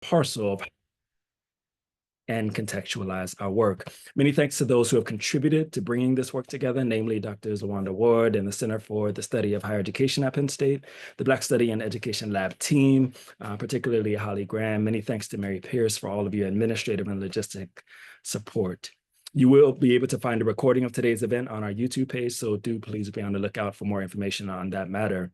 parcel of and contextualize our work. Many thanks to those who have contributed to bringing this work together, namely Dr. Zawanda Ward and the Center for the Study of Higher Education at Penn State, the Black Study and Education Lab team, particularly Holly Graham. Many thanks to Mary Pierce for all of your administrative and logistic support. You will be able to find a recording of today's event on our YouTube page, so do please be on the lookout for more information on that matter.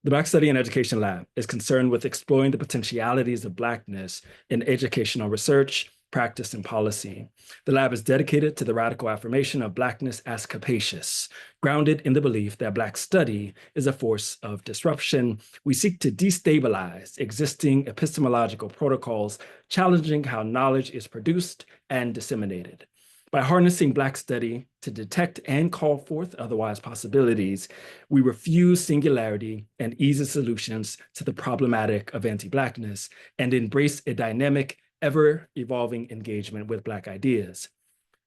The Black Study and Education Lab is concerned with exploring the potentialities of Blackness in educational research, practice, and policy. The lab is dedicated to the radical affirmation of Blackness as capacious. Grounded in the belief that Black study is a force of disruption, we seek to destabilize existing epistemological protocols, challenging how knowledge is produced and disseminated. By harnessing Black study to detect and call forth otherwise possibilities, we refuse singularity and easy solutions to the problematic of anti-Blackness and embrace a dynamic, ever-evolving engagement with Black ideas.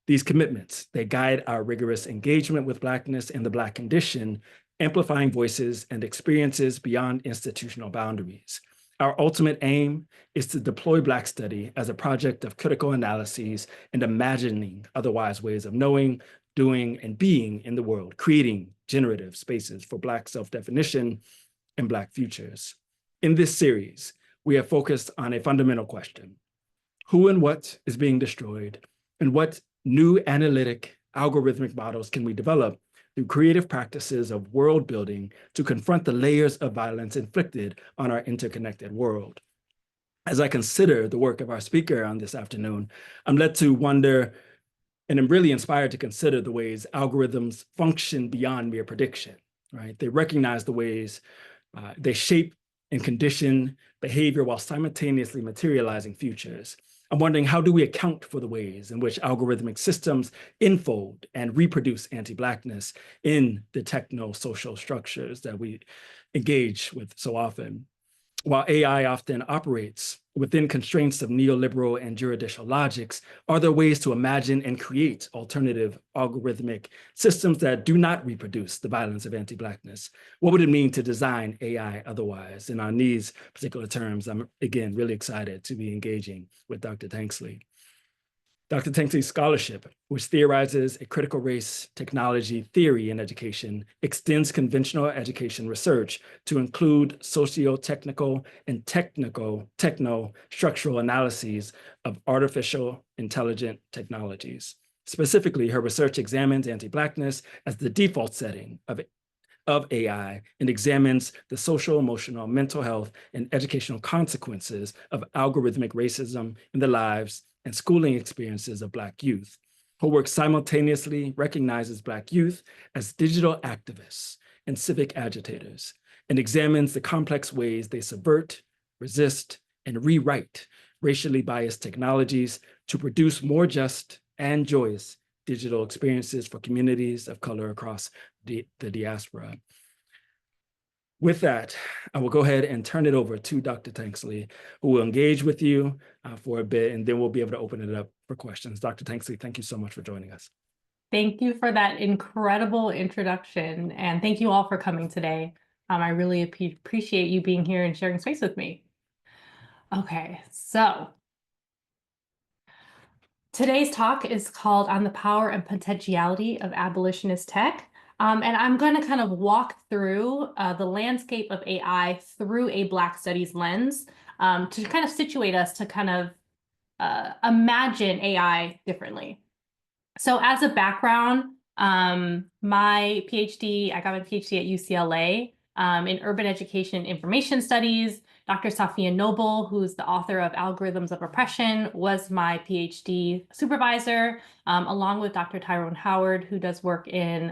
These commitments, they guide our rigorous engagement with Blackness and the Black condition, amplifying voices and experiences beyond institutional boundaries. Our ultimate aim is to deploy Black study as a project of critical analyses and imagining otherwise ways of knowing, doing, and being in the world, creating generative spaces for Black self-definition and Black futures. In this series, we have focused on a fundamental question: who and what is being destroyed, and what new analytic algorithmic models can we develop through creative practices of world building to confront the layers of violence inflicted on our interconnected world. As I consider the work of our speaker on this afternoon, I'm led to wonder, and I'm really inspired to consider the ways algorithms function beyond mere prediction, right? They recognize the ways they shape and condition behavior while simultaneously materializing futures. I'm wondering, how do we account for the ways in which algorithmic systems enfold and reproduce anti-Blackness in the techno-social structures that we engage with so often? While AI often operates within constraints of neoliberal and juridical logics, are there ways to imagine and create alternative algorithmic systems that do not reproduce the violence of anti-Blackness? What would it mean to design AI otherwise? And on these particular terms, I'm, again, really excited to be engaging with Dr. Tanksley. Dr. Tanksley's scholarship, which theorizes a critical race technology theory in education, extends conventional education research to include socio-technical and techno-structural analyses of artificial intelligent technologies. Specifically, her research examines anti-Blackness as the default setting of AI and examines the socio-emotional, mental health, and educational consequences of algorithmic racism in the lives and schooling experiences of Black youth. Her work simultaneously recognizes Black youth as digital activists and civic agitators and examines the complex ways they subvert, resist, and rewrite racially biased technologies to produce more just and joyous digital experiences for communities of color across the diaspora. With that, I will go ahead and turn it over to Dr. Tanksley, who will engage with you for a bit, and then we'll be able to open it up for questions. Dr. Tanksley, thank you so much for joining us. Thank you for that incredible introduction, and thank you all for coming today. I really appreciate you being here and sharing space with me. Okay, so today's talk is called On the Power and Potentiality of Abolitionist Tech. And I'm going to kind of walk through the landscape of AI through a Black studies lens to kind of situate us to kind of imagine AI differently. So as a background, I got my PhD at UCLA in urban education information studies. Dr. Safiya Noble, who's the author of Algorithms of Oppression, was my PhD supervisor, along with Dr. Tyrone Howard, who does work in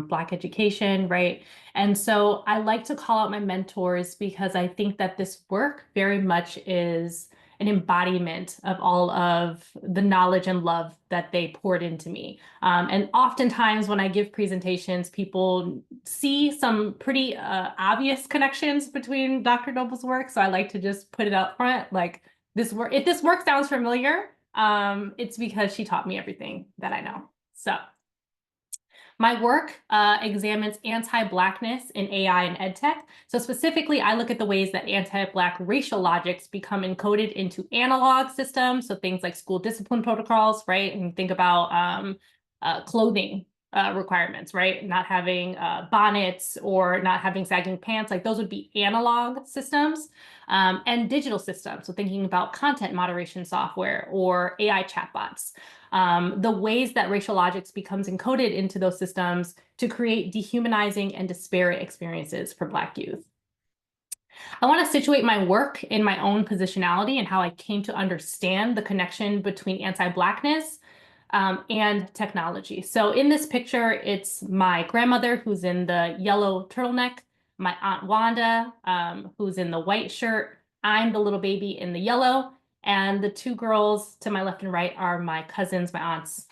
Black education, right? And so I like to call out my mentors because I think that this work very much is an embodiment of all of the knowledge and love that they poured into me. And oftentimes when I give presentations, people see some pretty obvious connections between Dr. Noble's work. So I like to just put it out front, like this work, if this work sounds familiar, it's because she taught me everything that I know. So My work examines anti-Blackness in AI and EdTech. So specifically, I look at the ways that anti-Black racial logics become encoded into analog systems. So things like school discipline protocols, right? And think about clothing requirements, right? Not having bonnets or not having sagging pants, like those would be analog systems, and digital systems. So thinking about content moderation software or AI chatbots. The ways that racial logics becomes encoded into those systems to create dehumanizing and disparate experiences for Black youth. I want to situate my work in my own positionality and how I came to understand the connection between anti-Blackness and technology. So in this picture, it's my grandmother who's in the yellow turtleneck, my Aunt Wanda who's in the white shirt, I'm the little baby in the yellow, and the two girls to my left and right are my cousins, my aunt's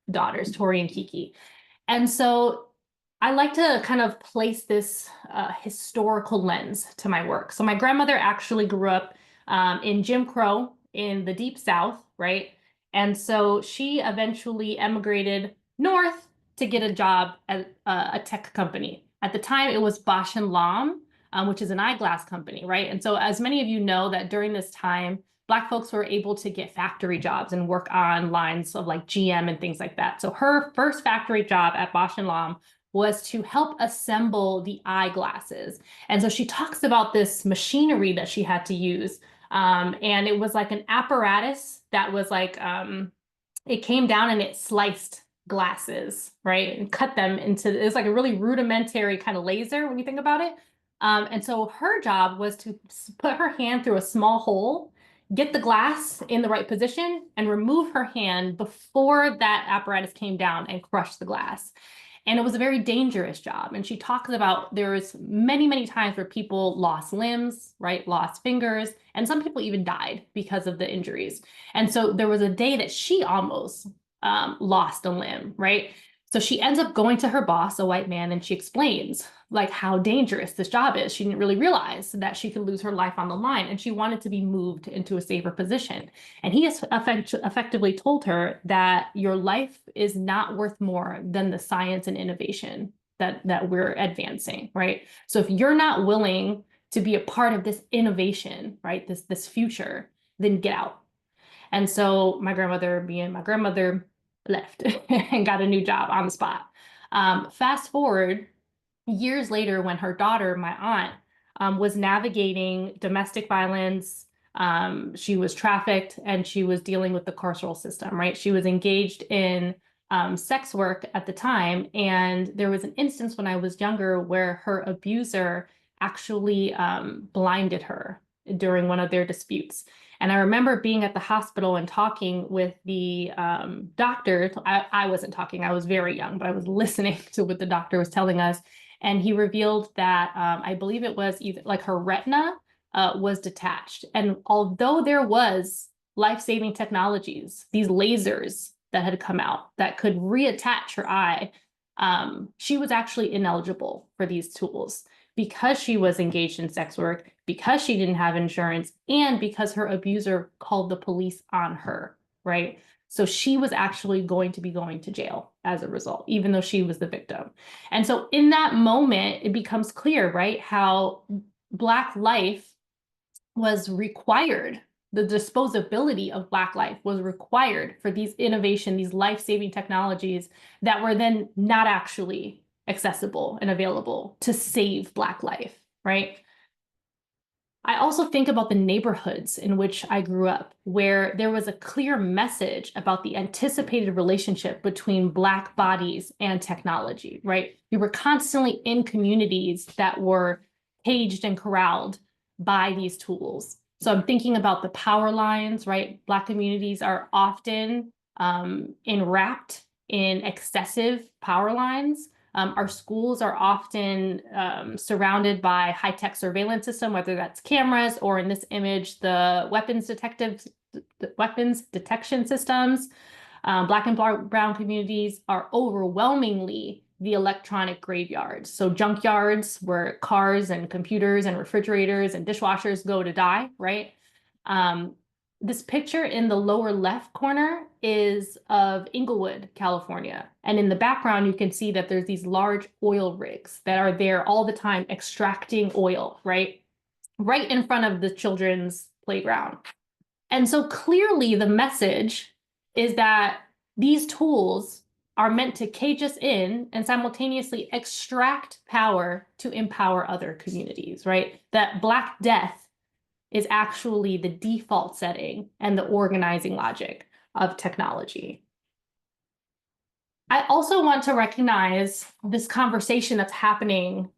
daughters, Tori and Kiki. And so I like to kind of place this historical lens to my work. So my grandmother actually grew up in Jim Crow in the Deep South, right? And so she eventually emigrated north to get a job at a tech company. At the time, it was Bausch and Lomb, which is an eyeglass company, right? And so as many of you know that during this time, Black folks were able to get factory jobs and work on lines of like GM and things like that. So her first factory job at Bausch and Lomb was to help assemble the eyeglasses. And so she talks about this machinery that she had to use. And it was like an apparatus that was like, it came down and it sliced glasses, right? And cut them into, it was like a really rudimentary kind of laser when you think about it. And so her job was to put her hand through a small hole, get the glass in the right position, and remove her hand before that apparatus came down and crushed the glass. And it was a very dangerous job. And she talks about there was many, many times where people lost limbs, right? Lost fingers, and some people even died because of the injuries. And so there was a day that she almost lost a limb, right? So she ends up going to her boss, a white man, and she explains like how dangerous this job is. She didn't really realize that she could lose her life on the line, and she wanted to be moved into a safer position. And he has effectively told her that your life is not worth more than the science and innovation that we're advancing, right? So if you're not willing to be a part of this innovation, right, this future, then get out. And so my grandmother, me and my grandmother, left and got a new job on the spot. Fast forward years later, when her daughter, my aunt, was navigating domestic violence, she was trafficked, and she was dealing with the carceral system, right? She was engaged in sex work at the time. And there was an instance when I was younger where her abuser actually blinded her during one of their disputes. And I remember being at the hospital and talking with the doctor. I wasn't talking, I was very young, but I was listening to what the doctor was telling us. And he revealed that I believe it was either like her retina was detached. And although there was life-saving technologies, these lasers that had come out that could reattach her eye, she was actually ineligible for these tools because she was engaged in sex work, because she didn't have insurance, and because her abuser called the police on her, right? So she was actually going to be going to jail as a result, even though she was the victim. And so in that moment, it becomes clear, right, how Black life was required. The disposability of Black life was required for these innovation, these life-saving technologies that were then not actually accessible and available to save Black life, right? I also think about the neighborhoods in which I grew up, where there was a clear message about the anticipated relationship between Black bodies and technology, right? We were constantly in communities that were caged and corralled by these tools. So I'm thinking about the power lines, right? Black communities are often enwrapped in excessive power lines. Our schools are often surrounded by high-tech surveillance system, whether that's cameras or in this image, the weapons detection systems. Black and brown communities are overwhelmingly the electronic graveyards. So junkyards where cars and computers and refrigerators and dishwashers go to die, right? This picture in the lower left corner is of Inglewood, California. And in the background, you can see that there's these large oil rigs that are there all the time extracting oil, right? Right in front of the children's playground. And so clearly the message is that these tools are meant to cage us in and simultaneously extract power to empower other communities, right? That Black death is actually the default setting and the organizing logic of technology. I also want to recognize this conversation that's happening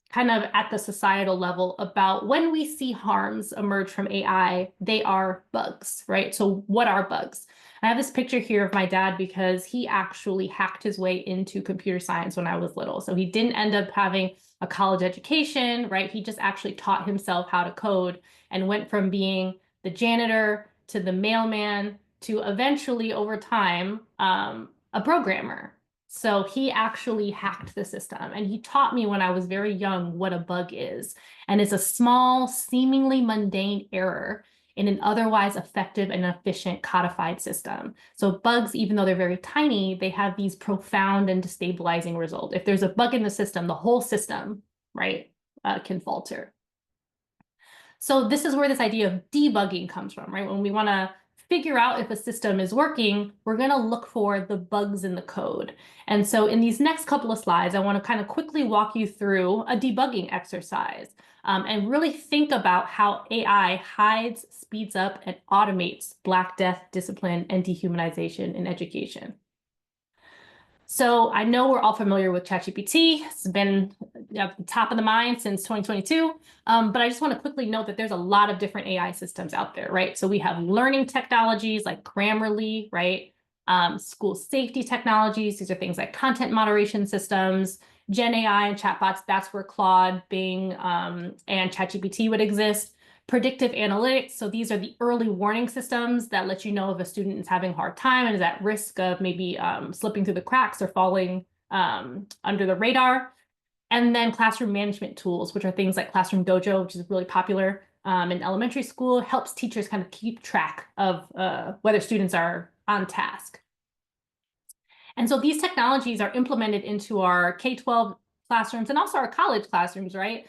kind of at the societal level about when we see harms emerge from AI, they are bugs, right? So what are bugs? I have this picture here of my dad because he actually hacked his way into computer science when I was little. So he didn't end up having a college education, right? He just actually taught himself how to code and went from being the janitor to the mailman to eventually, over time, a programmer. So he actually hacked the system, and he taught me when I was very young what a bug is. And it's a small, seemingly mundane error in an otherwise effective and efficient codified system. So bugs, even though they're very tiny, they have these profound and destabilizing results. If there's a bug in the system, the whole system, right, can falter. So this is where this idea of debugging comes from, right? When we want to figure out if a system is working, we're going to look for the bugs in the code. And so in these next couple of slides, I want to kind of quickly walk you through a debugging exercise and really think about how AI hides, speeds up, and automates Black death, discipline, and dehumanization in education. So I know we're all familiar with ChatGPT. It's been at the top of the mind since 2022. But I just want to quickly note that there's a lot of different AI systems out there, right? So we have learning technologies like Grammarly, right? School safety technologies. These are things like content moderation systems, Gen AI and chatbots. That's where Claude, Bing, and ChatGPT would exist. Predictive analytics. So these are the early warning systems that let you know if a student is having a hard time and is at risk of maybe slipping through the cracks or falling under the radar. And then classroom management tools, which are things like Classroom Dojo, which is really popular in elementary school, helps teachers kind of keep track of whether students are on task. And so these technologies are implemented into our K-12 classrooms and also our college classrooms, right?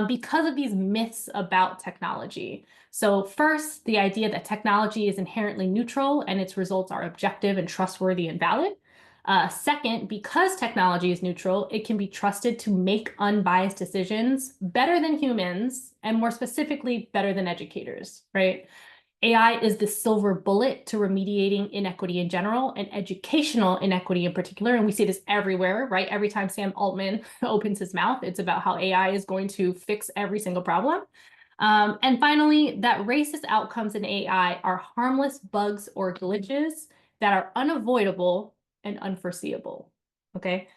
Because of these myths about technology. So first, the idea that technology is inherently neutral and its results are objective and trustworthy and valid. Second, because technology is neutral, it can be trusted to make unbiased decisions better than humans, and more specifically, better than educators, right? AI is the silver bullet to remediating inequity in general and educational inequity in particular. And we see this everywhere, right? Every time Sam Altman opens his mouth, it's about how AI is going to fix every single problem. And finally, that racist outcomes in AI are harmless bugs or glitches that are unavoidable and unforeseeable, okay?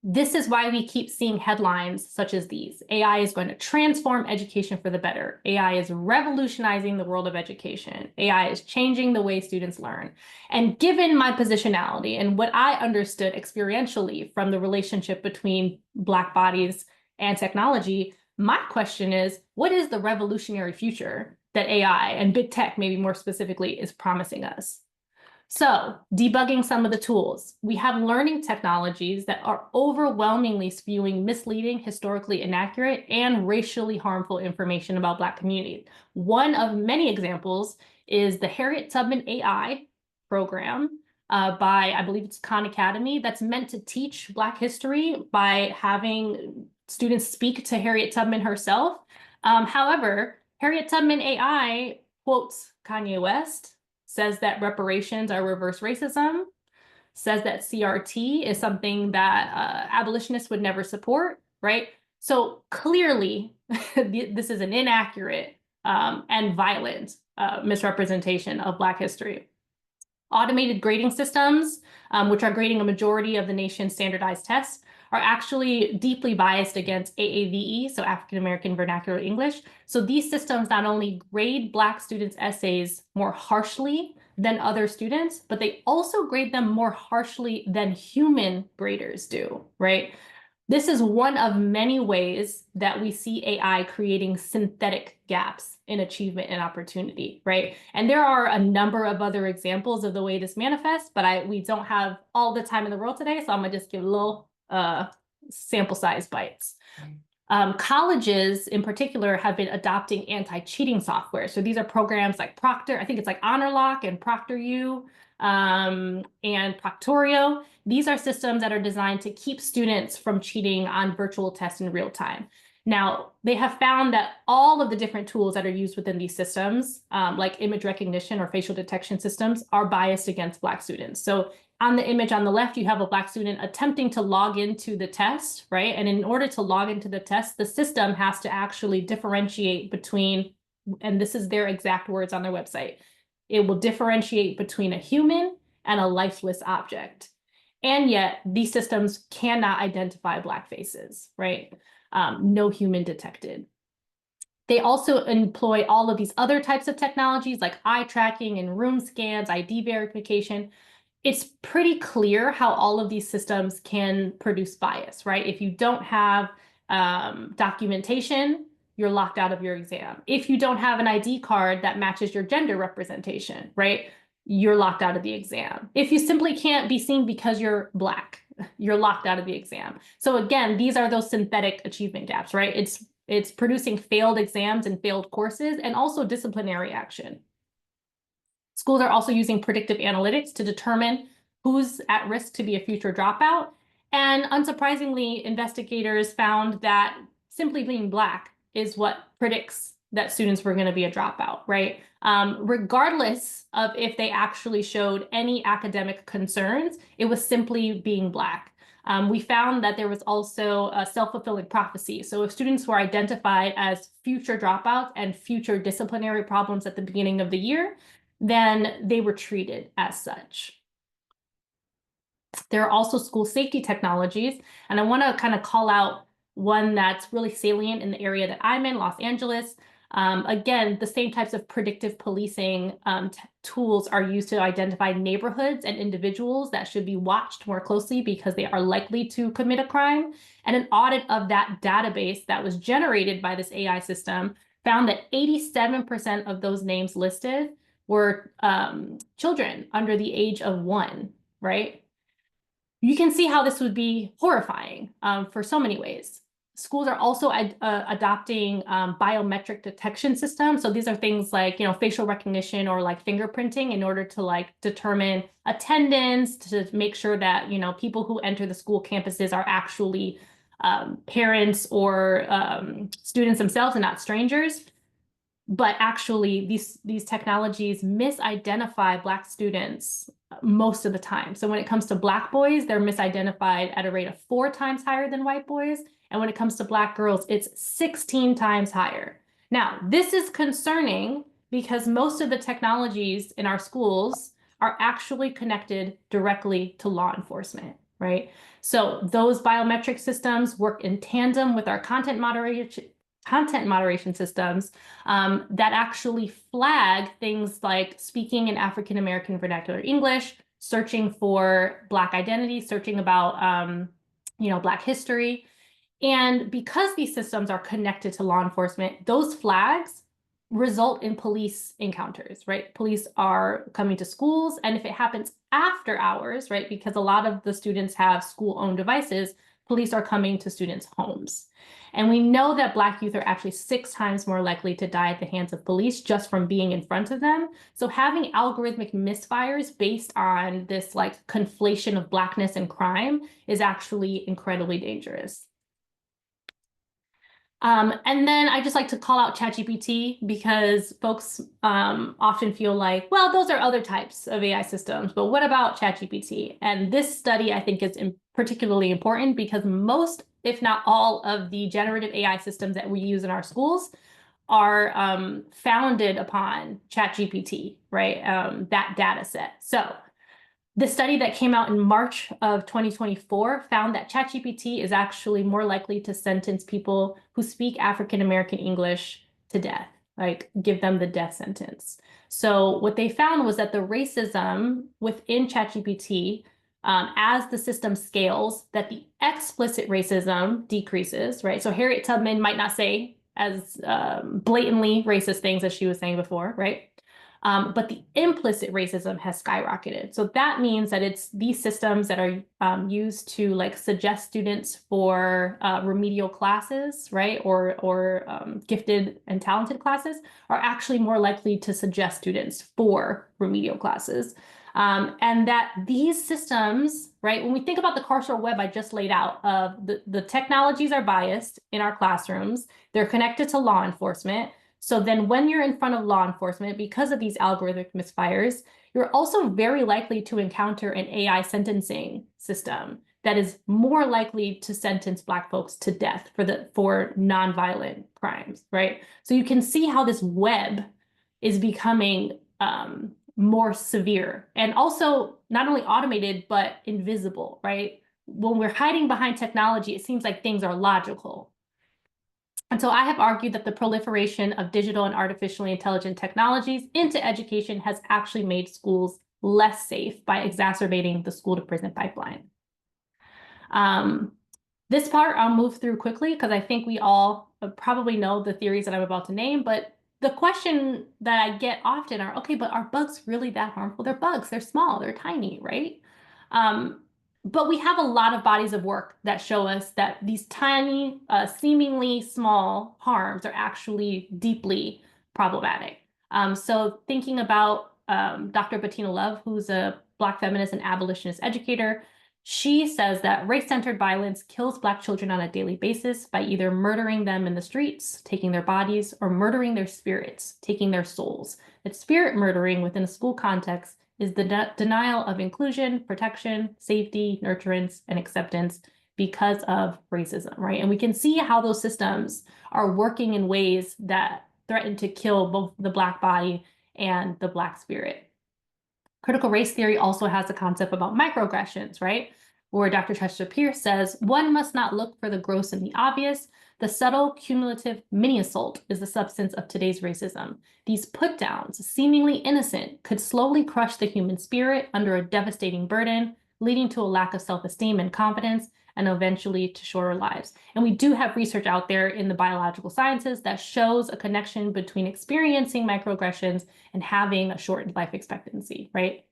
This is why we keep seeing headlines such as these. AI is going to transform education for the better. AI is revolutionizing the world of education. AI is changing the way students learn. And given my positionality and what I understood experientially from the relationship between Black bodies and technology, my question is, what is the revolutionary future that AI and big tech, maybe more specifically, is promising us? So debugging some of the tools. We have learning technologies that are overwhelmingly spewing misleading, historically inaccurate, and racially harmful information about Black communities. One of many examples is the Harriet Tubman AI program by, I believe it's Khan Academy, that's meant to teach Black history by having students speak to Harriet Tubman herself. However, Harriet Tubman AI quotes Kanye West, says that reparations are reverse racism, says that CRT is something that abolitionists would never support, right? So clearly, this is an inaccurate and violent misrepresentation of Black history. Automated grading systems, which are grading a majority of the nation's standardized tests, are actually deeply biased against AAVE, so African American Vernacular English. So these systems not only grade Black students' essays more harshly than other students, but they also grade them more harshly than human graders do, right? This is one of many ways that we see AI creating synthetic gaps in achievement and opportunity, right? And there are a number of other examples of the way this manifests, but we don't have all the time in the world today, so I'm gonna just give little sample size bites. Colleges in particular have been adopting anti-cheating software. So these are programs like Proctor, I think it's like HonorLock and ProctorU and Proctorio. These are systems that are designed to keep students from cheating on virtual tests in real time. Now, they have found that all of the different tools that are used within these systems, like image recognition or facial detection systems, are biased against Black students. So on the image on the left, you have a Black student attempting to log into the test, right? And in order to log into the test, the system has to actually differentiate between, and this is their exact words on their website, it will differentiate between a human and a lifeless object. And yet these systems cannot identify Black faces, right? No human detected. They also employ all of these other types of technologies like eye tracking and room scans, ID verification. It's pretty clear how all of these systems can produce bias, right? If you don't have documentation, you're locked out of your exam. If you don't have an ID card that matches your gender representation, right? You're locked out of the exam. If you simply can't be seen because you're Black, you're locked out of the exam. So again, these are those synthetic achievement gaps, right? It's producing failed exams and failed courses and also disciplinary action. Schools are also using predictive analytics to determine who's at risk to be a future dropout. And unsurprisingly, investigators found that simply being Black is what predicts that students were going to be a dropout, right? Regardless of if they actually showed any academic concerns, it was simply being Black. We found that there was also a self-fulfilling prophecy. So if students were identified as future dropouts and future disciplinary problems at the beginning of the year, then they were treated as such. There are also school safety technologies, and I want to kind of call out one that's really salient in the area that I'm in, Los Angeles. Again, the same types of predictive policing tools are used to identify neighborhoods and individuals that should be watched more closely because they are likely to commit a crime. And an audit of that database that was generated by this AI system found that 87% of those names listed were children under the age of 1, right? You can see how this would be horrifying for so many ways. Schools are also adopting biometric detection systems. So these are things like, facial recognition or like fingerprinting in order to determine attendance, to make sure that, people who enter the school campuses are actually parents or students themselves and not strangers. But actually, these technologies misidentify Black students most of the time. So when it comes to Black boys, they're misidentified at a rate of 4 times higher than white boys. And when it comes to Black girls, it's 16 times higher. Now, this is concerning because most of the technologies in our schools are actually connected directly to law enforcement, right? So those biometric systems work in tandem with our content moderation systems that actually flag things like speaking in African American vernacular English, searching for Black identity, searching about Black history. And because these systems are connected to law enforcement, those flags result in police encounters, right? Police are coming to schools, and if it happens after hours, right, because a lot of the students have school-owned devices, police are coming to students' homes. And we know that Black youth are actually 6 times more likely to die at the hands of police just from being in front of them. So having algorithmic misfires based on this conflation of Blackness and crime is actually incredibly dangerous. And then I just like to call out ChatGPT because folks often feel like, well, those are other types of AI systems, but what about ChatGPT? And this study I think is particularly important because most, if not all, of the generative AI systems that we use in our schools are founded upon ChatGPT, right? That data set. So the study that came out in March of 2024 found that ChatGPT is actually more likely to sentence people who speak African American English to death, give them the death sentence. So what they found was that the racism within ChatGPT as the system scales, that the explicit racism decreases, right? So Harriet Tubman might not say as blatantly racist things as she was saying before, right? But the implicit racism has skyrocketed. So that means that it's these systems that are used to like suggest students for remedial classes, right? Or gifted and talented classes are actually more likely to suggest students for remedial classes. And that these systems, right, when we think about the carceral web I just laid out, the technologies are biased in our classrooms, they're connected to law enforcement. So then when you're in front of law enforcement, because of these algorithmic misfires, you're also very likely to encounter an AI sentencing system that is more likely to sentence Black folks to death for nonviolent crimes, right? So you can see how this web is becoming more severe and also not only automated, but invisible, right? When we're hiding behind technology, it seems like things are logical. And so I have argued that the proliferation of digital and artificially intelligent technologies into education has actually made schools less safe by exacerbating the school to prison pipeline. This part I'll move through quickly because I think we all probably know the theories that I'm about to name, but the question that I get often are, okay, but are bugs really that harmful? They're bugs, they're small, they're tiny, right? But we have a lot of bodies of work that show us that these tiny, seemingly small harms are actually deeply problematic. So thinking about Dr. Bettina Love, who's a Black feminist and abolitionist educator, she says that race-centered violence kills Black children on a daily basis by either murdering them in the streets, taking their bodies, or murdering their spirits, taking their souls. That spirit murdering within a school context is the denial of inclusion, protection, safety, nurturance, and acceptance because of racism, right? And we can see how those systems are working in ways that threaten to kill both the Black body and the Black spirit. Critical race theory also has a concept about microaggressions, right? Where Dr. Chester Pierce says, one must not look for the gross and the obvious. The subtle, cumulative mini-assault is the substance of today's racism. These put-downs, seemingly innocent, could slowly crush the human spirit under a devastating burden, leading to a lack of self-esteem and confidence, and eventually to shorter lives. And we do have research out there in the biological sciences that shows a connection between experiencing microaggressions and having a shortened life expectancy, right?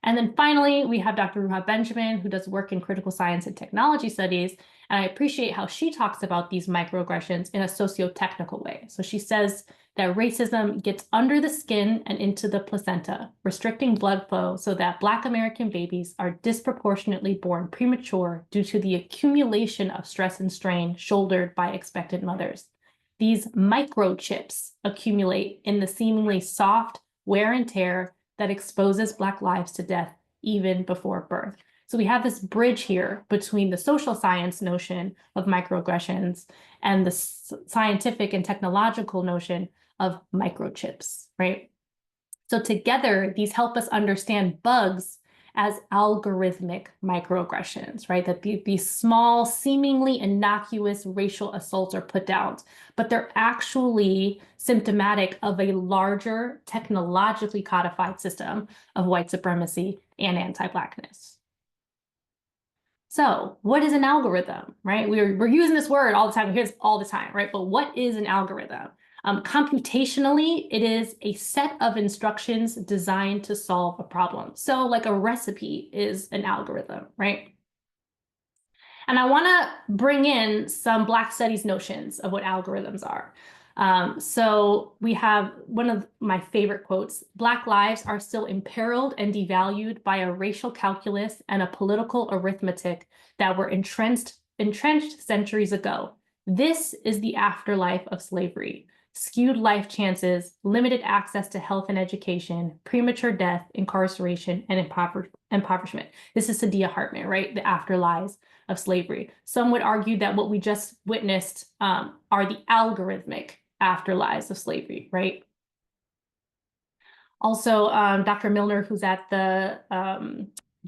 And then finally, we have Dr. Ruha Benjamin, who does work in critical science and technology studies. And I appreciate how she talks about these microaggressions in a socio-technical way. So she says that racism gets under the skin and into the placenta, restricting blood flow so that Black American babies are disproportionately born premature due to the accumulation of stress and strain shouldered by expectant mothers. These microchips accumulate in the seemingly soft wear and tear that exposes Black lives to death even before birth. So we have this bridge here between the social science notion of microaggressions and the scientific and technological notion of microchips, right? So together, these help us understand bugs as algorithmic microaggressions, right? That these small, seemingly innocuous racial assaults or put downs, but they're actually symptomatic of a larger technologically codified system of white supremacy and anti-Blackness. So what is an algorithm, right? We're using this word all the time. We hear this all the time, right? But what is an algorithm? Computationally, it is a set of instructions designed to solve a problem. So like a recipe is an algorithm, right? And I want to bring in some Black studies notions of what algorithms are. So we have one of my favorite quotes: Black lives are still imperiled and devalued by a racial calculus and a political arithmetic that were entrenched centuries ago. This is the afterlife of slavery. Skewed life chances, limited access to health and education, premature death, incarceration, and impoverishment. This is Saidiya Hartman, right? The afterlives of slavery. Some would argue that what we just witnessed are the algorithmic afterlives of slavery, right? Also, Dr. Milner, who's at the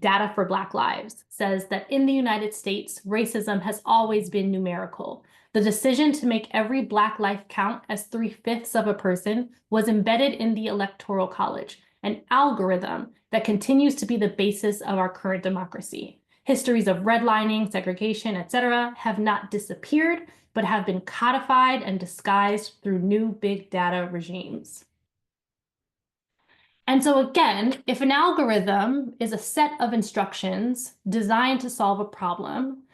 Data for Black Lives, says that in the United States, racism has always been numerical. The decision to make every Black life count as 3/5 of a person was embedded in the Electoral College. an algorithm that continues to be the basis of our current democracy. Histories of redlining, segregation, etc., have not disappeared, but have been codified and disguised through new big data regimes. And so again, if an algorithm is a set of instructions designed to solve a problem,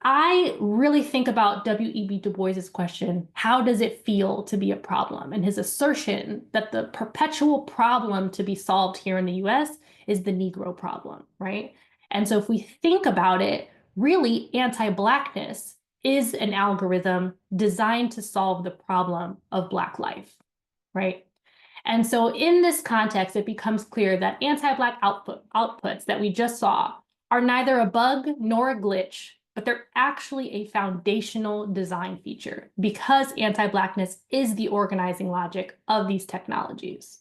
I really think about W.E.B. Du Bois's question, how does it feel to be a problem? And his assertion that the perpetual problem to be solved here in the US is the Negro problem, right? And so if we think about it, really anti-Blackness is an algorithm designed to solve the problem of Black life, right? And so in this context, it becomes clear that anti-Black outputs that we just saw are neither a bug nor a glitch, but they're actually a foundational design feature because anti-Blackness is the organizing logic of these technologies.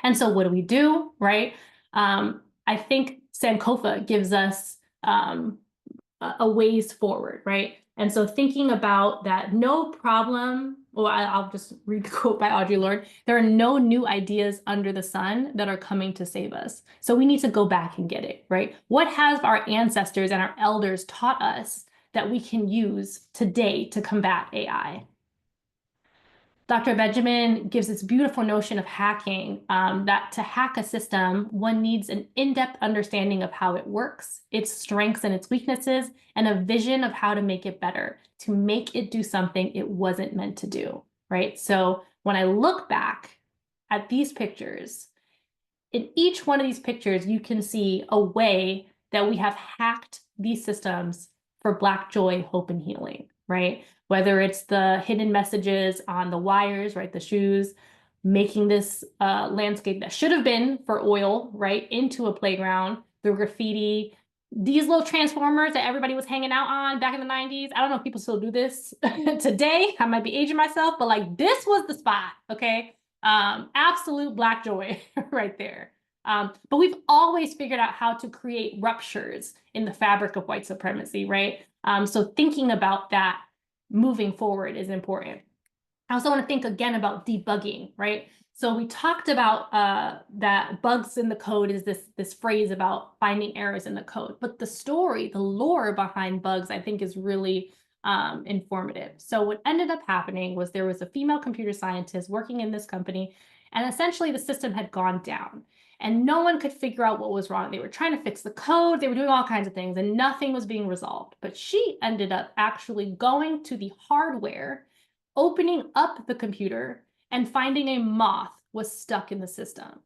And so what do, right? I think Sankofa gives us a ways forward, right? And so thinking about that, no problem, well, I'll just read the quote by Audre Lorde, there are no new ideas under the sun that are coming to save us. So we need to go back and get it, right? What have our ancestors and our elders taught us that we can use today to combat AI? Dr. Benjamin gives this beautiful notion of hacking, that to hack a system, one needs an in-depth understanding of how it works, its strengths and its weaknesses, and a vision of how to make it better, to make it do something it wasn't meant to do, right? So when I look back at these pictures, in each one of these pictures, you can see a way that we have hacked these systems for Black joy, hope, and healing, right? Whether it's the hidden messages on the wires, right, the shoes, making this landscape that should have been for oil, right, into a playground, the graffiti, these little transformers that everybody was hanging out on back in the 90s. I don't know if people still do this today. I might be aging myself, but like this was the spot, okay? Absolute Black joy right there. But we've always figured out how to create ruptures in the fabric of white supremacy, right? So thinking about that moving forward is important. I also want to think again about debugging, right? So we talked about that bugs in the code is this phrase about finding errors in the code, but the story, the lore behind bugs, I think is really informative. So what ended up happening was there was a female computer scientist working in this company, and essentially the system had gone down and no one could figure out what was wrong. They were trying to fix the code, they were doing all kinds of things, and nothing was being resolved. But she ended up actually going to the hardware, opening up the computer, and finding a moth was stuck in the system.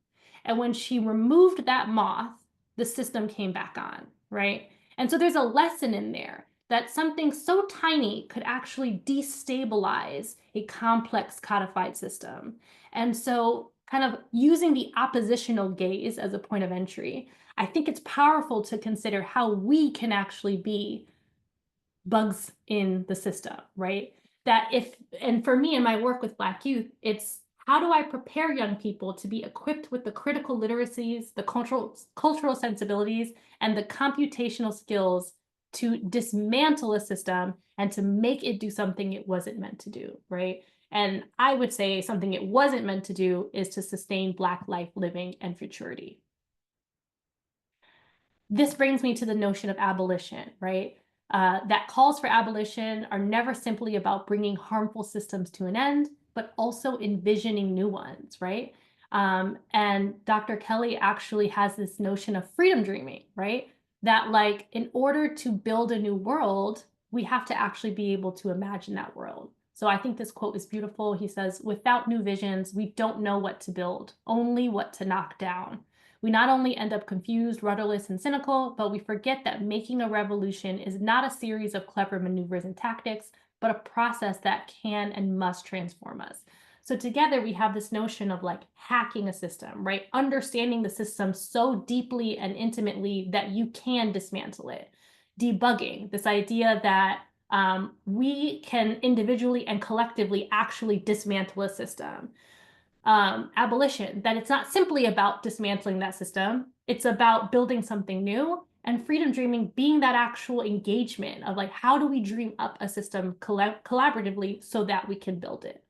And when she removed that moth, the system came back on, right? And so there's a lesson in there that something so tiny could actually destabilize a complex codified system. And so kind of using the oppositional gaze as a point of entry, I think it's powerful to consider how we can actually be bugs in the system, right? That if, and for me in my work with Black youth, it's how do I prepare young people to be equipped with the critical literacies, the cultural sensibilities, and the computational skills to dismantle a system and to make it do something it wasn't meant to do, right? And I would say something it wasn't meant to do is to sustain Black life, living, and futurity. This brings me to the notion of abolition, right? That calls for abolition are never simply about bringing harmful systems to an end, but also envisioning new ones, right? And Dr. Kelly actually has this notion of freedom dreaming, right? That like, in order to build a new world, we have to actually be able to imagine that world. So I think this quote is beautiful. He says, without new visions, we don't know what to build, only what to knock down. We not only end up confused, rudderless, and cynical, but we forget that making a revolution is not a series of clever maneuvers and tactics, but a process that can and must transform us. So together we have this notion of like hacking a system, right? Understanding the system so deeply and intimately that you can dismantle it. Debugging, this idea that we can individually and collectively actually dismantle a system. Abolition, that it's not simply about dismantling that system, it's about building something new, and freedom dreaming being that actual engagement of like, how do we dream up a system collaboratively so that we can build it?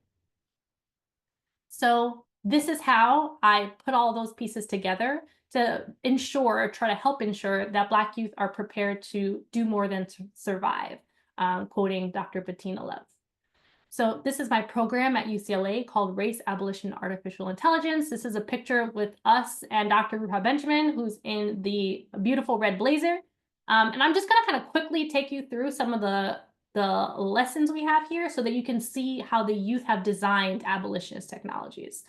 So This is how I put all those pieces together to ensure, or try to help ensure, that Black youth are prepared to do more than to survive, quoting Dr. Bettina Love. So this is my program at UCLA called Race, Abolition, Artificial Intelligence. This is a picture with us and Dr. Ruha Benjamin, who's in the beautiful red blazer. And I'm just going to kind of quickly take you through some of the lessons we have here so that you can see how the youth have designed abolitionist technologies.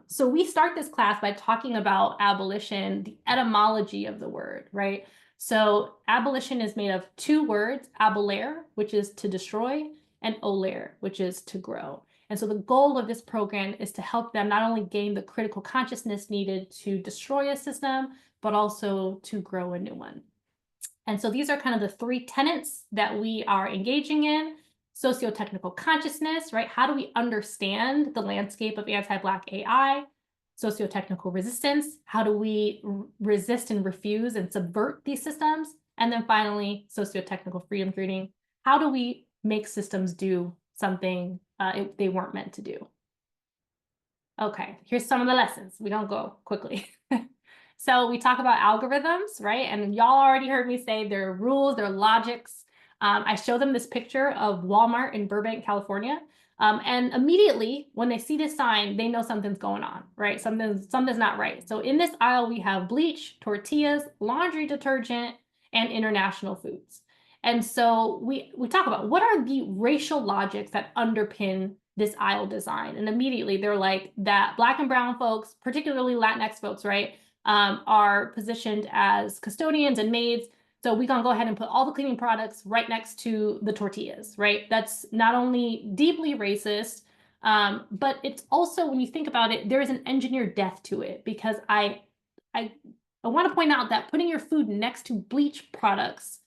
So we start this class by talking about abolition, the etymology of the word, right? So abolition is made of two words, abolere, which is to destroy, and olere, which is to grow. And so the goal of this program is to help them not only gain the critical consciousness needed to destroy a system, but also to grow a new one. And so these are kind of the three tenets that we are engaging in. Socio-technical consciousness, right? How do we understand the landscape of anti-Black AI? Socio-technical resistance, how do we resist and refuse and subvert these systems? And then finally, socio-technical freedom creating, how do we make systems do something they weren't meant to do? Okay, here's some of the lessons. We're gonna go quickly. So we talk about algorithms, right? And y'all already heard me say there are rules, there are logics. I show them this picture of Walmart in Burbank, California. And immediately when they see this sign, they know something's going on, right? Something's not right. So in this aisle, we have bleach, tortillas, laundry detergent, and international foods. And so we talk about what are the racial logics that underpin this aisle design. And immediately they're like that Black and brown folks, particularly Latinx folks, right, are positioned as custodians and maids. So we're gonna go ahead and put all the cleaning products right next to the tortillas, right? That's not only deeply racist, but it's also, when you think about it, there is an engineered death to it, because I want to point out that putting your food next to bleach products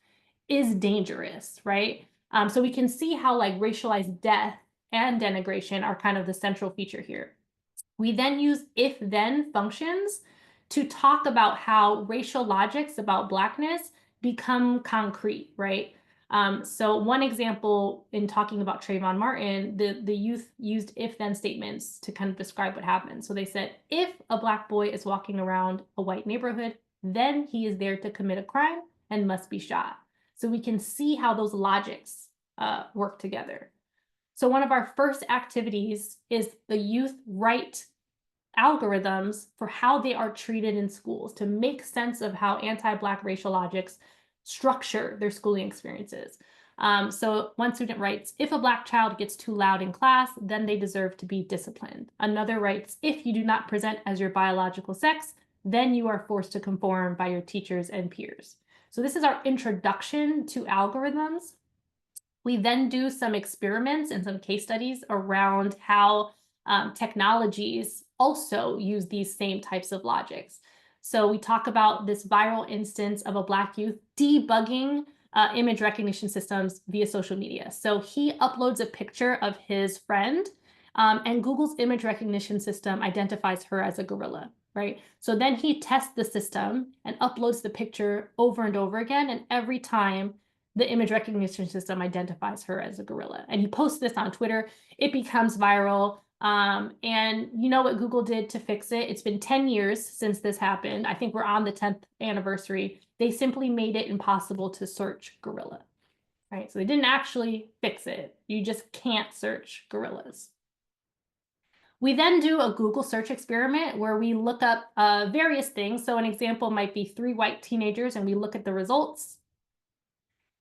is dangerous, right? So we can see how like racialized death and denigration are kind of the central feature here. We then use if-then functions to talk about how racial logics about Blackness become concrete, right? So one example in talking about Trayvon Martin, the youth used if-then statements to kind of describe what happened. So they said, if a Black boy is walking around a white neighborhood, then he is there to commit a crime and must be shot. So we can see how those logics work together. So one of our first activities is the youth write algorithms for how they are treated in schools to make sense of how anti-Black racial logics structure their schooling experiences. So one student writes, if a Black child gets too loud in class, then they deserve to be disciplined. Another writes, if you do not present as your biological sex, then you are forced to conform by your teachers and peers. So this is our introduction to algorithms. We then do some experiments and some case studies around how technologies also use these same types of logics. So we talk about this viral instance of a Black youth debugging image recognition systems via social media. So he uploads a picture of his friend, and Google's image recognition system identifies her as a gorilla, right? So then he tests the system and uploads the picture over and over again, and every time the image recognition system identifies her as a gorilla. And he posts this on Twitter. It becomes viral. And you know what Google did to fix it? It's been 10 years since this happened. I think we're on the 10th anniversary. They simply made it impossible to search gorilla, right? So they didn't actually fix it. You just can't search gorillas. We then do a Google search experiment where we look up various things. So an example might be 3 white teenagers, and we look at the results.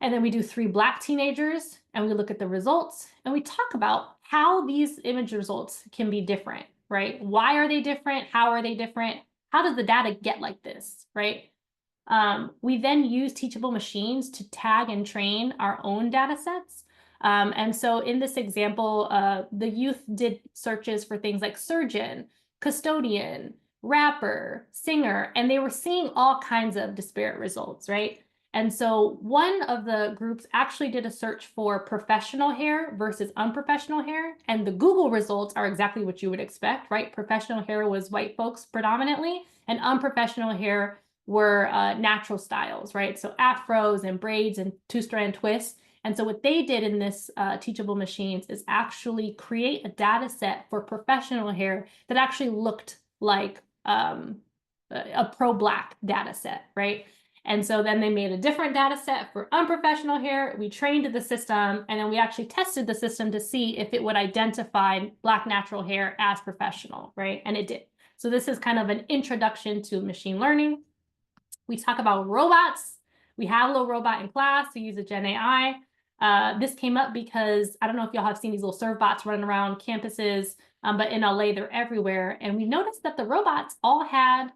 And then we do 3 Black teenagers, and we look at the results, and we talk about how these image results can be different, right? Why are they different? How are they different? How does the data get like this, right? We then use teachable machines to tag and train our own data sets. And so in this example, the youth did searches for things like surgeon, custodian, rapper, singer, and they were seeing all kinds of disparate results, right? And so one of the groups actually did a search for professional hair versus unprofessional hair. And the Google results are exactly what you would expect, right? Professional hair was white folks predominantly, and unprofessional hair were natural styles, right? So afros and braids and two-strand twists. And so what they did in this teachable machines is actually create a data set for professional hair that actually looked like a pro-Black data set, right? And so then they made a different data set for unprofessional hair. We trained the system, and then we actually tested the system to see if it would identify Black natural hair as professional, right? And it did. So this is kind of an introduction to machine learning. We talk about robots. We have a little robot in class. We use a Gen AI. This came up because I don't know if y'all have seen these little serve bots running around campuses, but in LA, they're everywhere. And we noticed that the robots all had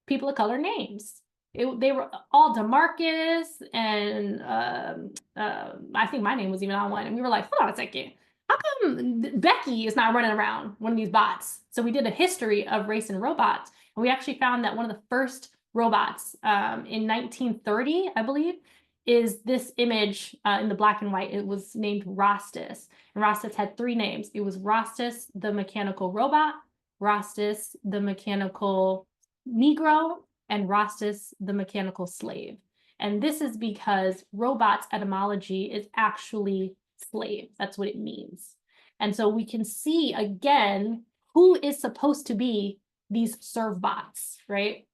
people of color names. They were all DeMarcus, and I think my name was even on one. And we were like, hold on a second. How come Becky is not running around one of these bots? So we did a history of race and robots. And we actually found that one of the first robots in 1930, I believe, is this image in the black and white. It was named Rostus. And Rostus had three names. It was Rostus, the mechanical robot, Rostus, the mechanical Negro, and Rostus, the mechanical slave. And this is because robots etymology is actually slave. That's what it means. And so we can see again who is supposed to be these serve bots, right?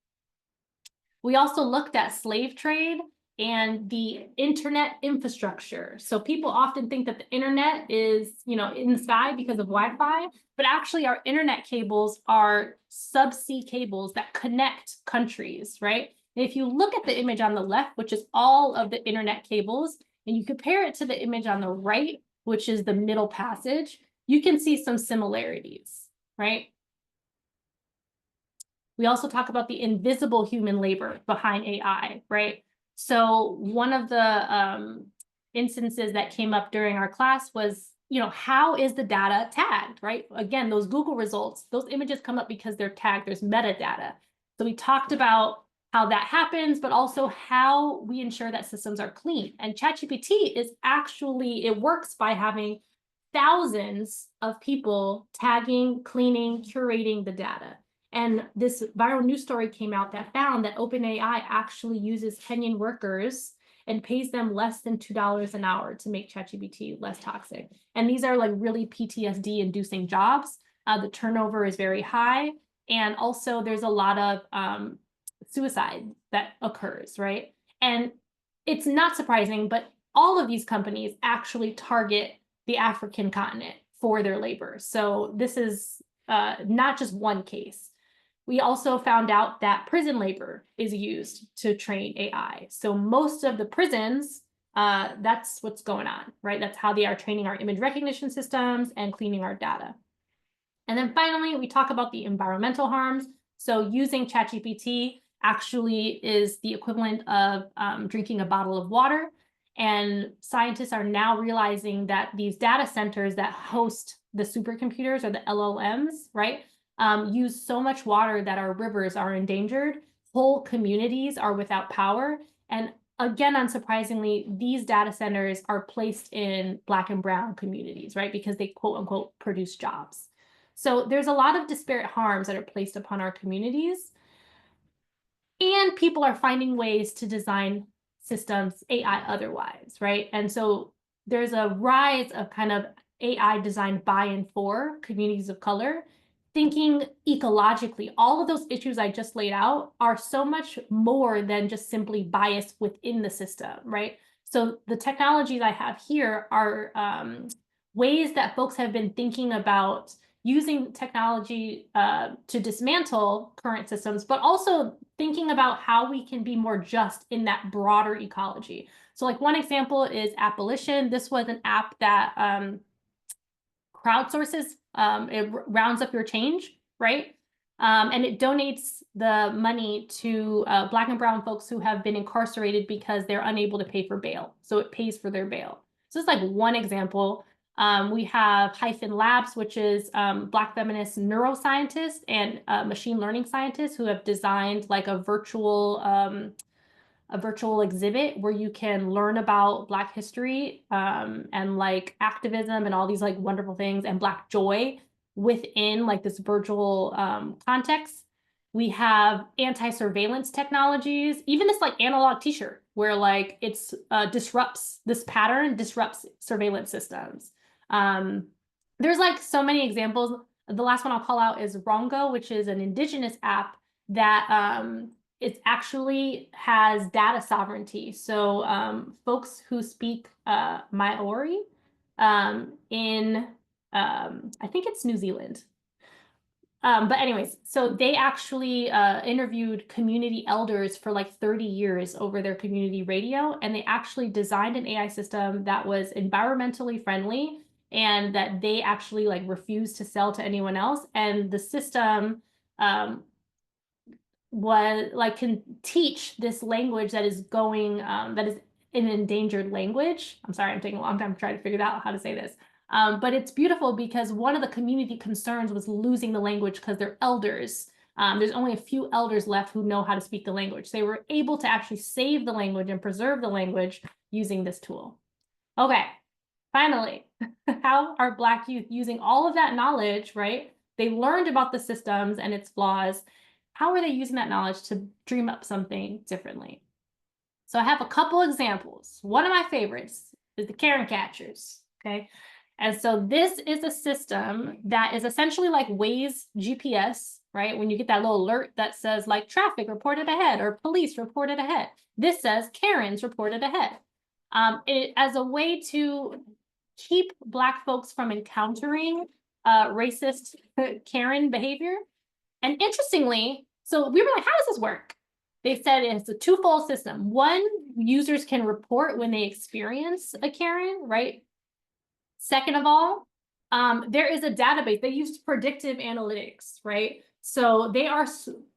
We also looked at slave trade and the internet infrastructure. So people often think that the internet is, in the sky because of Wi-Fi, but actually our internet cables are subsea cables that connect countries, right? And if you look at the image on the left, which is all of the internet cables, and you compare it to the image on the right, which is the middle passage, you can see some similarities, right? We also talk about the invisible human labor behind AI, right? So one of the instances that came up during our class was, how is the data tagged, right? Again, those Google results, those images come up because they're tagged, there's metadata. So we talked about how that happens, but also how we ensure that systems are clean. And ChatGPT is actually, it works by having thousands of people tagging, cleaning, curating the data. And this viral news story came out that found that OpenAI actually uses Kenyan workers and pays them less than $2 an hour to make ChatGPT less toxic. And these are like really PTSD-inducing jobs. The turnover is very high. And also there's a lot of suicide that occurs, right? And it's not surprising, but all of these companies actually target the African continent for their labor. So this is not just one case. We also found out that prison labor is used to train AI. So most of the prisons, that's what's going on, right? That's how they are training our image recognition systems and cleaning our data. And then finally, we talk about the environmental harms. So using ChatGPT actually is the equivalent of drinking a bottle of water. And scientists are now realizing that these data centers that host the supercomputers or the LLMs, right, use so much water that our rivers are endangered. Whole communities are without power. And again, unsurprisingly, these data centers are placed in Black and brown communities, right, because they quote unquote produce jobs. So there's a lot of disparate harms that are placed upon our communities. And people are finding ways to design systems AI otherwise, right? And so there's a rise of kind of AI designed by and for communities of color, thinking ecologically. All of those issues I just laid out are so much more than just simply bias within the system, right? So the technologies I have here are ways that folks have been thinking about using technology to dismantle current systems, but also thinking about how we can be more just in that broader ecology. So like one example is Abolition. This was an app that crowdsources, it rounds up your change, right? And it donates the money to Black and brown folks who have been incarcerated because they're unable to pay for bail. So it pays for their bail. So it's like one example. We have Hyphen Labs, which is Black feminist neuroscientists and machine learning scientists who have designed like a virtual exhibit where you can learn about Black history and like activism and all these like wonderful things and Black joy within like this virtual context. We have anti-surveillance technologies, even this like analog t-shirt where like it's disrupts this pattern, disrupts surveillance systems. There's like so many examples. The last one I'll call out is Rongo, which is an indigenous app that it actually has data sovereignty. So folks who speak Maori in, I think it's New Zealand. But anyways, so they actually interviewed community elders for like 30 years over their community radio, and they actually designed an AI system that was environmentally friendly and that they actually like refused to sell to anyone else. And the system was like can teach this language that is going that is an endangered language. I'm sorry, I'm taking a long time to try to figure out how to say this. But it's beautiful because one of the community concerns was losing the language because they're elders. There's only a few elders left who know how to speak the language. They were able to actually save the language and preserve the language using this tool. Okay, finally, how are Black youth using all of that knowledge, right? They learned about the systems and its flaws. How are they using that knowledge to dream up something differently? So I have a couple examples. One of my favorites is the Karen catchers, okay? And so this is a system that is essentially like Waze GPS, right? When you get that little alert that says like traffic reported ahead or police reported ahead. This says Karen's reported ahead. As a way to keep Black folks from encountering racist Karen behavior. And interestingly, so we were like, how does this work? They said it's a twofold system. One, users can report when they experience a Karen, right? Second of all, there is a database. They use predictive analytics, right? So they are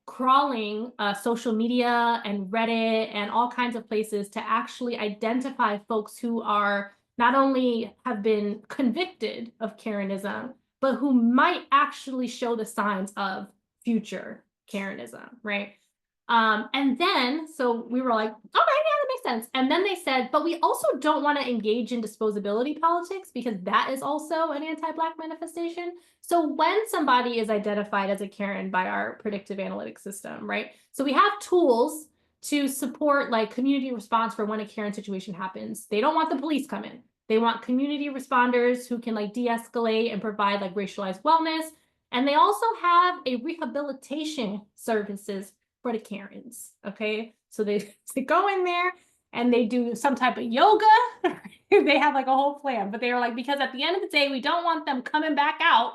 crawling social media and Reddit and all kinds of places to actually identify folks who are not only have been convicted of Karenism, but who might actually show the signs of future Karenism, right? And then, so we were like, okay, yeah, that makes sense. And then they said, but we also don't want to engage in disposability politics because that is also an anti-Black manifestation. So when somebody is identified as a Karen by our predictive analytics system, right? So we have tools to support like community response for when a Karen situation happens. They don't want the police come in. They want community responders who can like de-escalate and provide like racialized wellness. And they also have a rehabilitation services for the Karens, okay? So they go in there and they do some type of yoga. They have like a whole plan, but they were like, because at the end of the day, we don't want them coming back out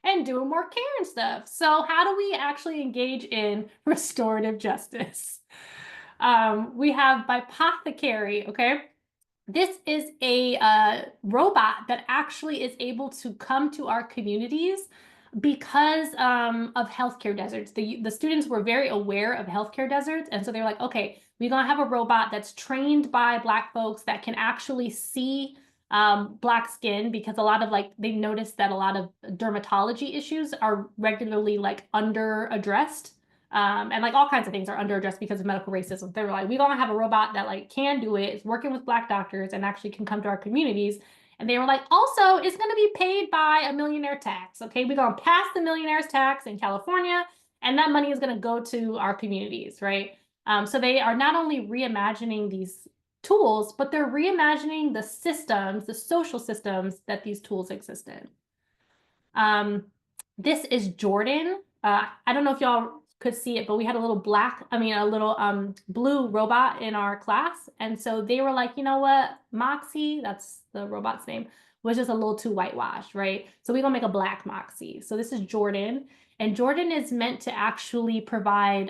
and doing more Karen stuff. So how do we actually engage in restorative justice? We have Bipothecary, okay? This is a robot that actually is able to come to our communities because of healthcare deserts. The students were very aware of healthcare deserts. And so they were like, okay, we're going to have a robot that's trained by Black folks that can actually see Black skin, because a lot of like, they noticed that a lot of dermatology issues are regularly like under addressed. And like all kinds of things are under addressed because of medical racism. They were like, we're going to have a robot that like can do it, is working with Black doctors and actually can come to our communities. And they were like, also, it's going to be paid by a millionaire tax. Okay, we're going to pass the millionaire's tax in California, and that money is going to go to our communities, right? So they are not only reimagining these tools, but they're reimagining the systems, the social systems that these tools exist in. This is Jordan. I don't know if y'all could see it, but we had a little blue robot in our class. And so they were like, you know what, Moxie, that's the robot's name, was just a little too whitewashed, right? So we're gonna make a Black Moxie. So this is Jordan. And Jordan is meant to actually provide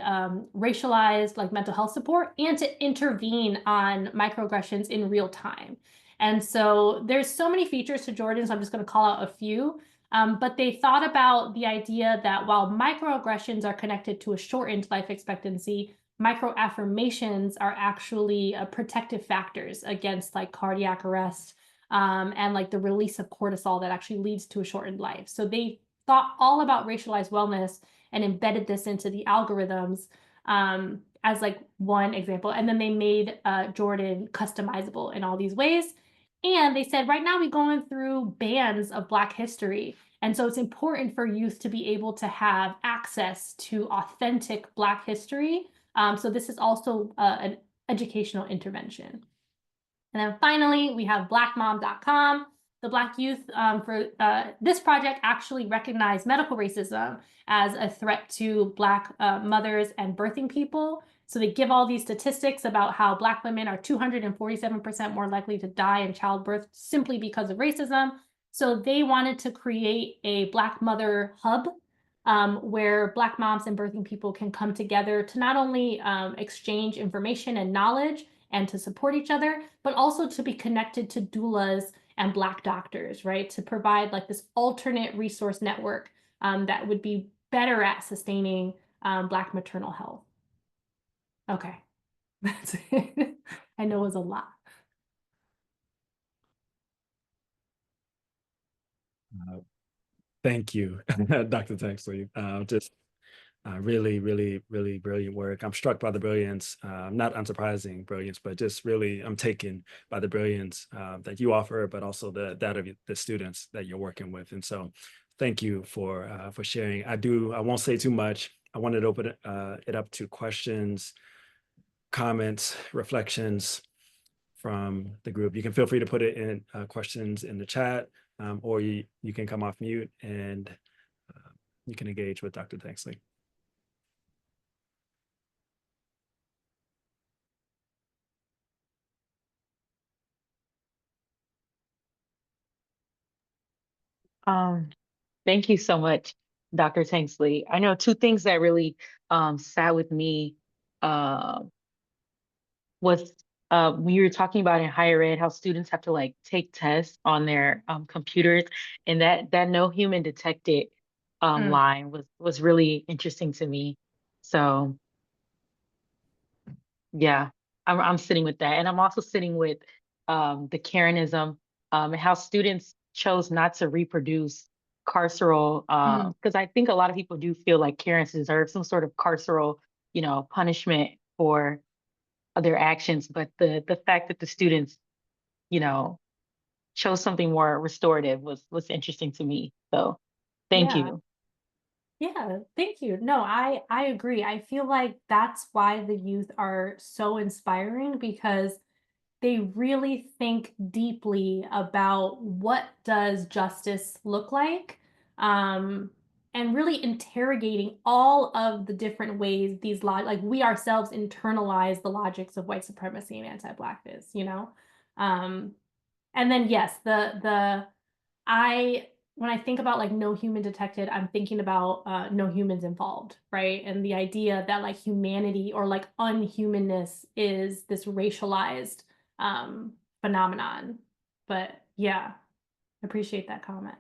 racialized like mental health support and to intervene on microaggressions in real time. And so there's so many features to Jordan, so I'm just gonna call out a few. But they thought about the idea that while microaggressions are connected to a shortened life expectancy, microaffirmations are actually protective factors against like cardiac arrest and like the release of cortisol that actually leads to a shortened life. So they thought all about racialized wellness and embedded this into the algorithms as like one example. And then they made Jordan customizable in all these ways. And they said, right now we're going through bands of Black history. And so it's important for youth to be able to have access to authentic Black history. So this is also an educational intervention. And then finally, we have blackmom.com. The Black youth for this project actually recognized medical racism as a threat to Black mothers and birthing people. So they give all these statistics about how Black women are 247% more likely to die in childbirth simply because of racism. So they wanted to create a Black mother hub where Black moms and birthing people can come together to not only exchange information and knowledge and to support each other, but also to be connected to doulas and Black doctors, right? To provide like this alternate resource network that would be better at sustaining Black maternal health. Okay, that's it. I know it was a lot. Thank you, Dr. Tanksley. Just really, really, really brilliant work. I'm struck by the brilliance, not unsurprising brilliance, but just really, I'm taken by the brilliance that you offer, but also that of the students that you're working with. And so thank you for sharing. I won't say too much. I wanted to open it up to questions, comments, reflections from the group. You can feel free to put it in questions in the chat, or you can come off mute and you can engage with Dr. Tanksley. Thank you so much, Dr. Tanksley. I know two things that really sat with me was when you were talking about in higher ed how students have to like take tests on their computers, and that no human detected line was really interesting to me. So yeah, I'm sitting with that, and I'm also sitting with the Karenism and how students chose not to reproduce carceral because I think a lot of people do feel like Karens deserve some sort of carceral, punishment for their actions, but the fact that the students, you know, chose something more restorative was interesting to me. So thank Yeah. you. Yeah, thank you. No, I agree. I feel like that's why the youth are so inspiring because they really think deeply about what does justice look like, and really interrogating all of the different ways these like we ourselves internalize the logics of white supremacy and anti-Blackness, and then yes, I when I think about like no human detected, I'm thinking about no humans involved, right? And the idea that like humanity or like unhumanness is this racialized phenomenon. But yeah, appreciate that comment.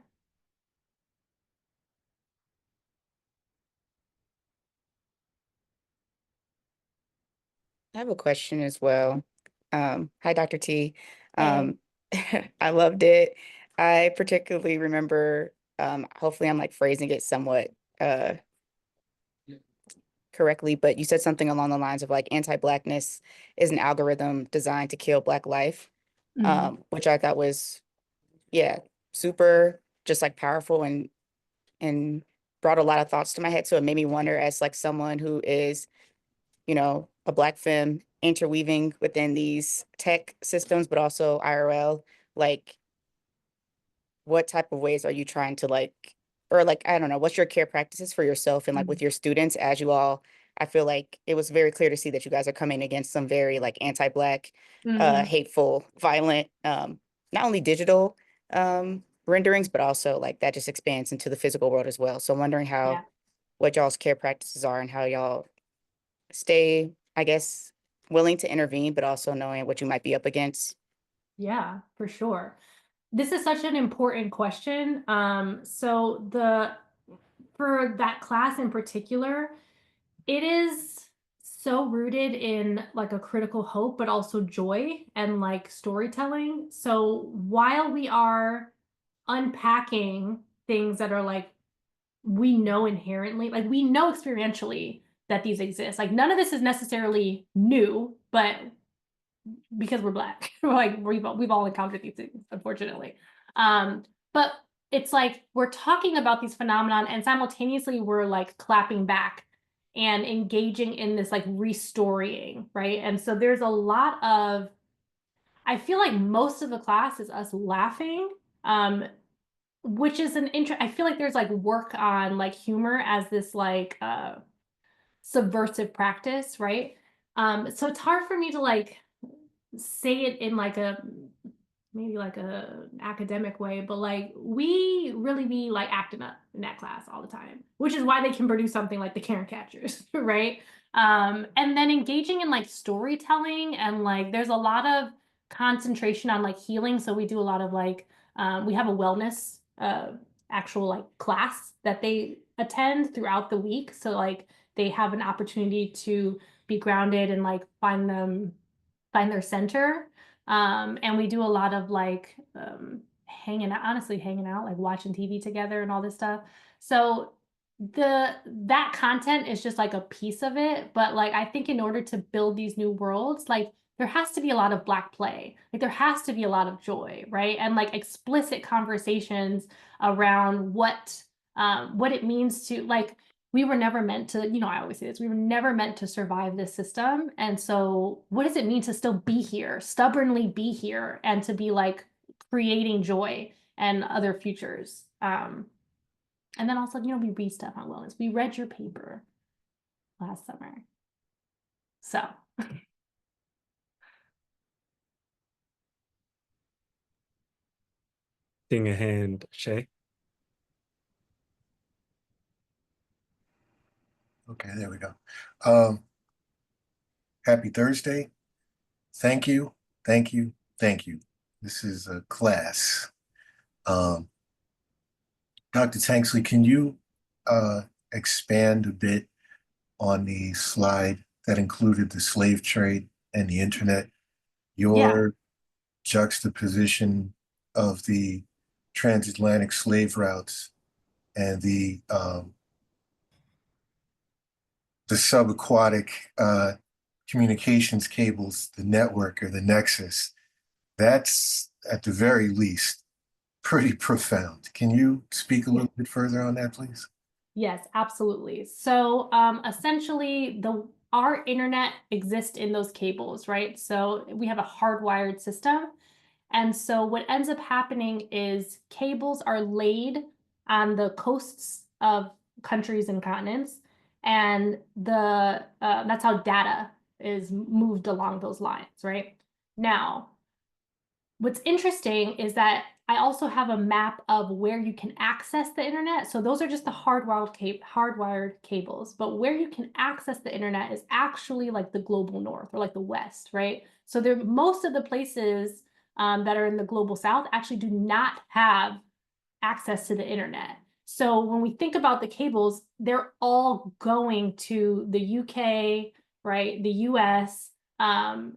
I have a question as well. Hi, Dr. T. Hey. I loved it. I particularly remember, hopefully I'm like phrasing it somewhat uh, correctly, but you said something along the lines of like anti-Blackness is an algorithm designed to kill Black life, which I thought was, yeah, super just like powerful and brought a lot of thoughts to my head. So it made me wonder as like someone who is a Black femme interweaving within these tech systems, but also IRL, like what type of ways are you trying to like, or like, I don't know, what's your care practices for yourself and like with your students as you all, I feel like it was very clear to see that you guys are coming against some very like anti-Black, hateful, violent, not only digital renderings, but also like that just expands into the physical world as well. So I'm wondering what y'all's care practices are and how y'all stay, I guess, willing to intervene, but also knowing what you might be up against. Yeah, for sure. This is such an important question. So for that class in particular, it is so rooted in like a critical hope, but also joy and like storytelling. So while we are unpacking things that are like we know inherently, like we know experientially that these exist. Like none of this is necessarily new, but because we're Black, like we've all encountered these things, unfortunately. But it's like we're talking about these phenomenon and simultaneously we're like clapping back and engaging in this like restorying, right? And so there's a lot of, I feel like most of the class is us laughing, which is I feel like there's like work on like humor as this like subversive practice, right? So it's hard for me to like say it in like a maybe like a academic way, but like we really be like acting up in that class all the time, which is why they can produce something like the Karen Catchers, right? And then engaging in like storytelling and like there's a lot of concentration on like healing. So we do a lot of like we have a wellness actual like class that they attend throughout the week. So like they have an opportunity to be grounded and like find their center. And we do a lot of like hanging out, like watching TV together and all this stuff. So that content is just like a piece of it. But like I think in order to build these new worlds, like there has to be a lot of Black play. Like there has to be a lot of joy, right? And like explicit conversations around what it means to like we were never meant to, I always say this, we were never meant to survive this system. And so what does it mean to still be here, stubbornly be here, and to be like creating joy and other futures? And then also, we read stuff on wellness. We read your paper last summer. So. Seeing a hand, Shay. Okay, there we go. Happy Thursday. Thank you, thank you, thank you. This is a class. Dr. Tanksley, can you expand a bit on the slide that included the slave trade and the internet? Your juxtaposition of the transatlantic slave routes and the subaquatic communications cables, the network or the nexus, that's at the very least pretty profound. Can you speak a little bit further on that, please? Yes, absolutely. So essentially our internet exists in those cables, right? So we have a hardwired system. And so what ends up happening is cables are laid on the coasts of countries and continents, and that's how data is moved along those lines, right? Now, what's interesting is that I also have a map of where you can access the internet. So those are just the hardwired cables, but where you can access the internet is actually like the global north or like the west, right? So most of the places that are in the global south actually do not have access to the internet. So when we think about the cables, they're all going to the UK, right? The US.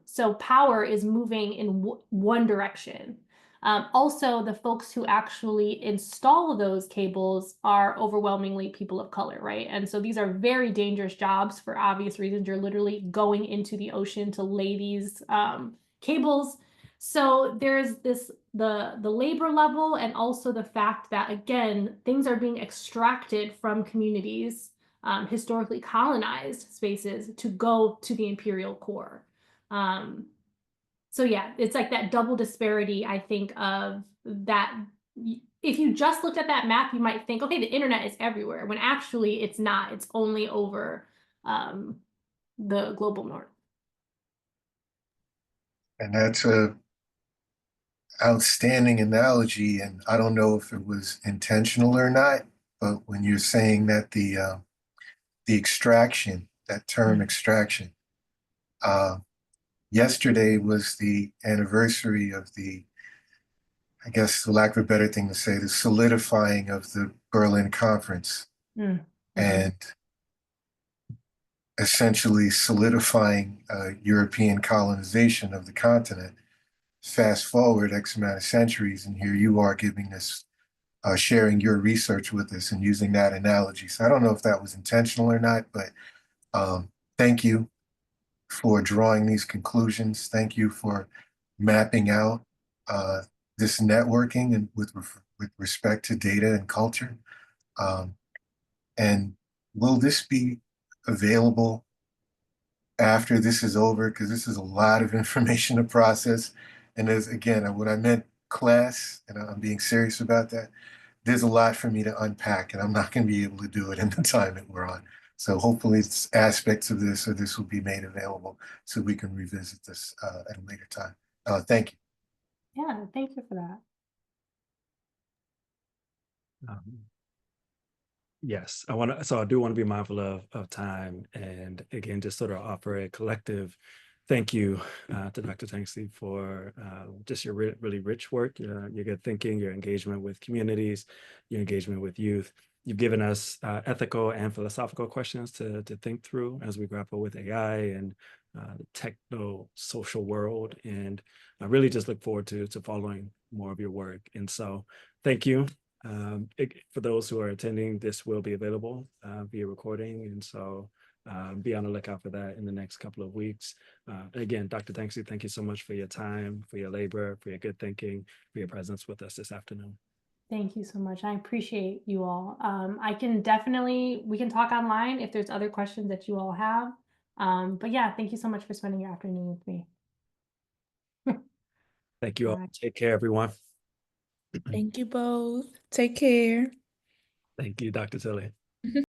So power is moving in one direction. Also, the folks who actually install those cables are overwhelmingly people of color, right? And so these are very dangerous jobs for obvious reasons. You're literally going into the ocean to lay these cables. So there's the labor level and also the fact that, again, things are being extracted from communities, historically colonized spaces to go to the imperial core. So yeah, it's like that double disparity, I think, of that. If you just looked at that map, you might think, okay, the internet is everywhere, when actually it's not. It's only over the global north. And that's a outstanding analogy. And I don't know if it was intentional or not, but when you're saying that the extraction, that term extraction, yesterday was the anniversary of I guess for lack of a better thing to say, the solidifying of the Berlin Conference and essentially solidifying European colonization of the continent. Fast forward X amount of centuries, and here you are giving us, sharing your research with us and using that analogy. So I don't know if that was intentional or not, but thank you for drawing these conclusions. Thank you for mapping out this networking and with with respect to data and culture. And will this be available after this is over? Because this is a lot of information to process. And there's, again, when I meant class, and I'm being serious about that, there's a lot for me to unpack, and I'm not going to be able to do it in the time that we're on. So hopefully it's aspects of this, or this will be made available so we can revisit this at a later time. Thank you. Yeah, thank you for that. Yes, so I do want to be mindful of time, and again, just sort of offer a collective thank you to Dr. Tanksley for just your really rich work, your good thinking, your engagement with communities, your engagement with youth. You've given us ethical and philosophical questions to think through as we grapple with AI and the techno-social world. And I really just look forward to following more of your work. And so thank you. For those who are attending, this will be available via recording. And so be on the lookout for that in the next couple of weeks. Again, Dr. Tanksley, thank you so much for your time, for your labor, for your good thinking, for your presence with us this afternoon. Thank you so much. I appreciate you all. We can talk online if there's other questions that you all have. But yeah, thank you so much for spending your afternoon with me. Thank you all. Bye. Take care, everyone. Thank you both. Take care. Thank you, Dr. Tilly.